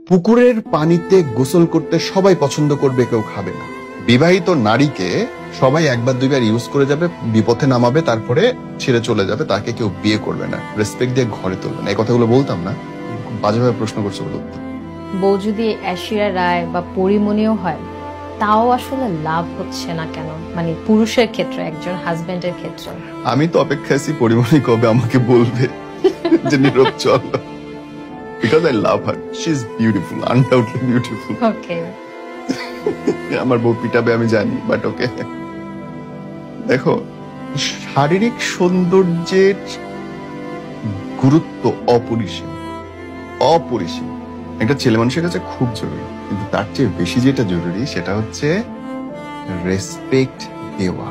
পুকুরের পানিতে গোসল করতে সবাই পছন্দ করবে, কেউ খাবে না। বিবাহিত নারীকে সবাই একবার দুইবার ইউজ করে যাবে, বিপথে নামাবে, তারপরে ছেড়ে চলে যাবে, তাকে কেউ বিয়ে করবে না, রেসপেক্ট দিয়ে ঘরে তুলবে না। এই কথাগুলো বলতাম না, বাজেভাবে প্রশ্ন করছে বলে উত্তর। বউ যদি ঐশ্বরিয়া রায় বা পরিমণিও হয়, তাও আসলে লাভ হচ্ছে না কেন? মানে পুরুষের ক্ষেত্রে, একজন হাজবেন্ডের ক্ষেত্রে। আমি তো অপেক্ষা আছি পরিমণি কবে আমাকে বলবে যে নীরব চল, because I love her, she is beautiful, undoubtedly beautiful. Okay, আমার বউ পিটাবে আমি জানি, বাট ওকে। দেখো, শারীরিক সৌন্দর্যের গুরুত্ব অপরিসীম, অপরিসীম। একটা ছেলে মানুষের কাছে খুব জরুরি, কিন্তু তার চেয়ে বেশি যেটা জরুরি সেটা হচ্ছে রেসপেক্ট দেওয়া।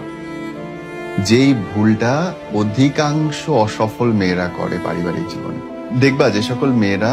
যেই ভুলটা অধিকাংশ অসফল মেয়েরা করে পারিবারিক জীবনে। দেখবা যে সকল মেয়েরা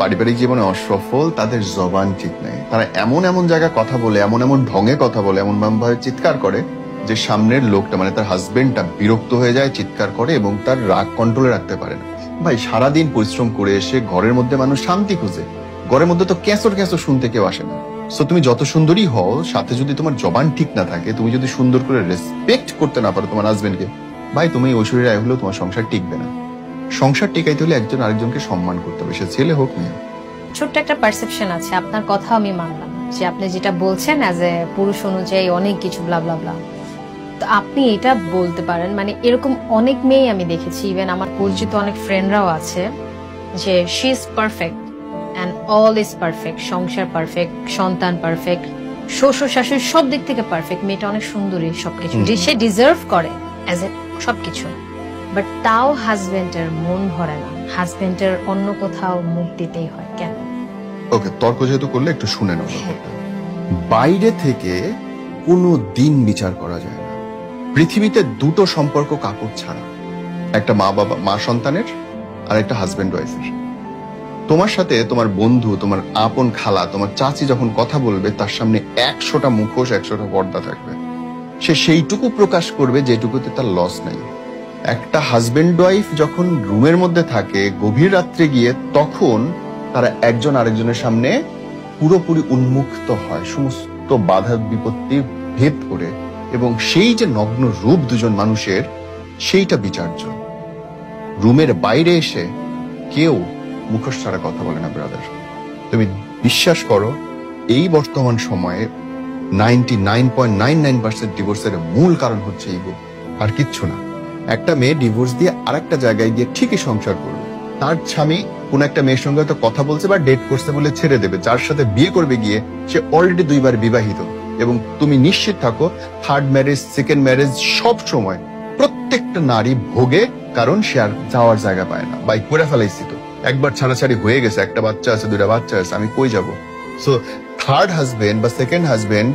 পারিবারিক জীবনে অসফল, তাদের জবান ঠিক নেই। তারা এমন এমন জায়গায় কথা বলে, এমন এমন ঢঙে কথা বলে, এমন ভাবে চিৎকার করে যে সামনের লোকটা, মানে তার হাজবেন্ডটা বিরক্ত হয়ে যায়, চিৎকার করে এবং তার রাগ কন্ট্রোলে রাখতে পারে না। ভাই, সারাদিন পরিশ্রম করে এসে ঘরের মধ্যে মানুষ শান্তি খুঁজে, ঘরের মধ্যে তো ক্যাঁচর ক্যাঁচর শুনতে কেউ আসে না। সো তুমি যত সুন্দরী হও, সাথে যদি তোমার জবান ঠিক না থাকে, তুমি যদি সুন্দর করে রেসপেক্ট করতে না পারো তোমার হাজবেন্ডকে, ভাই তুমি ঐশ্বরিয়া রায় হলেও তোমার সংসার টিকবে না। সংসার টিকাইতে হলে একজন আরেকজনকে সম্মান করতে হবে, সে ছেলে হোক মেয়ে। ছোট্ট একটা পারসেপশন আছে, আপনার কথাও আমি মানলাম যে আপনি যেটা বলছেন অ্যাজ এ পুরুষ অনুযায়ী অনেক কিছু ব্লা ব্লা ব্লা। তো আপনি এটা বলতে পারেন, মানে এরকম অনেক মেয়ে আমি দেখেছি, ইভেন আমার পরিচিত অনেক ফ্রেন্ডরাও আছে, যে she is perfect and all is perfect, সংসার পারফেক্ট, সন্তান পারফেক্ট, শ্বশুর শাশুড়ি সব দিক থেকে পারফেক্ট, মেয়েটা অনেক সুন্দরী, সবকিছু সে ডিজার্ভ করে অ্যাজ এ সবকিছু, বাট তাও হাজবেন্ডের মন ভরে না, হাজবেন্ডের অন্য কোথাও মুখ দিতেই হয় কেন? ওকে, তর্ক যেহেতু করলে একটু শুনে নাও। বাইরে থেকে কোনো দিন বিচার করা যায় না। পৃথিবীতে দুটো সম্পর্ক কাপড় ছাড়া, একটা মা বাবা, মা সন্তানের, আর একটা হাজবেন্ড ওয়াইফের। তোমার সাথে তোমার বন্ধু, তোমার আপন খালা, তোমার চাচি যখন কথা বলবে, তার সামনে 100টা মুখোশ, 100টা পর্দা থাকবে। সে সেইটুকু প্রকাশ করবে যেটুকুতে তার লস নাই। একটা হাজবেন্ড ওয়াইফ যখন রুমের মধ্যে থাকে গভীর রাত্রে গিয়ে, তখন তারা একজন আরেকজনের সামনে পুরোপুরি উন্মুক্ত হয়, সমস্ত বাধা বিপত্তি ভেদ করে, এবং সেই যে নগ্ন রূপ দুজন মানুষের, সেইটা বিচার্য। রুমের বাইরে এসে কেউ মুখোশ ছাড়া কথা বলে না ব্রাদার। তুমি বিশ্বাস করো, এই বর্তমান সময়ে 99.99% ডিভোর্সের মূল কারণ হচ্ছে ইগো, আর কিচ্ছু না। একটা মেয়ে ডিভোর্স দিয়ে আরেকটা জায়গায় গিয়ে ঠিকই সংসার করবে, তার স্বামী কোন একটা মেয়ের সঙ্গে হয়তো কথা বলছে বা ডেট করছে বলে ছেড়ে দেবে, যার সাথে বিয়ে করবে গিয়ে সে অলরেডি 2বার বিবাহিত। এবং তুমি নিশ্চিত থাকো, থার্ড ম্যারেজ, সেকেন্ড ম্যারেজ, সব সময় প্রত্যেকটা নারী ভোগে, কারণ সে আর যাওয়ার জায়গা পায় না। বাই করে ফেলাইছি তো, একবার ছাড়াছাড়ি হয়ে গেছে, একটা বাচ্চা আছে, 2টা বাচ্চা আছে, আমি কই যাব? সো থার্ড হাজবেন্ড বা সেকেন্ড হাজবেন্ড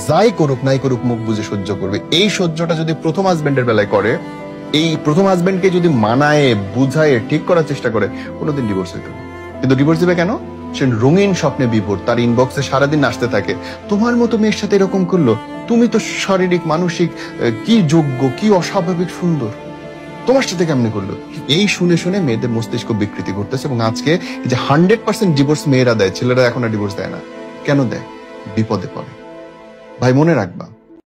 যাই করুক নাই করুক, মুখ বুঝে সহ্য করবে। এই সহ্যটা যদি প্রথম হাজবেন্ডের বেলায় করে, এই প্রথম হাজবেন্ডকে যদি মানায়, বুঝায়, ঠিক করার চেষ্টা করে, কোনোদিন ডিভোর্স হইতো না। কিন্তু ডিভোর্স দিবে কেন? সে রঙিন স্বপ্নে বিভোর, তার ইনবক্সে সারাদিন আসতে থাকে, তোমার মতো মেয়ের সাথে এরকম করলো, তুমি তো শারীরিক মানসিক কি যোগ্য, কি অস্বাভাবিক সুন্দর, তোমার সাথে কেমনে করলো? এই শুনে শুনে মেয়েদের মস্তিষ্ক বিকৃতি করতেছে। এবং আজকে যে 100% ডিভোর্স মেয়েরা দেয়, ছেলেরা এখন আর ডিভোর্স দেয় না। কেন দেয়? বিপদে পড়ে। ভাই মনে রাখবা,